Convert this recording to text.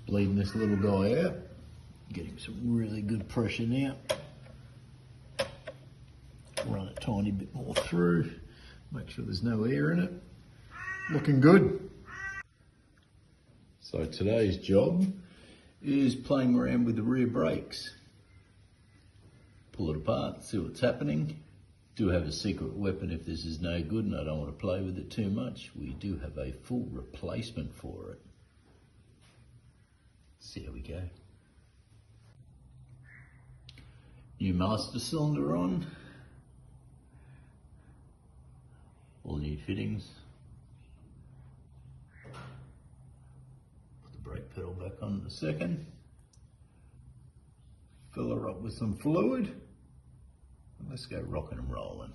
bleeding this little guy out. Get him some really good pressure now. Run a tiny bit more through. Make sure there's no air in it. Looking good. So today's job is playing around with the rear brakes. Pull it apart, see what's happening. Do have a secret weapon if this is no good and I don't want to play with it too much. We do have a full replacement for it. See how we go. New master cylinder on. All new fittings. Put the brake pedal back on in a second. Fill her up with some fluid. And let's go rocking and rolling.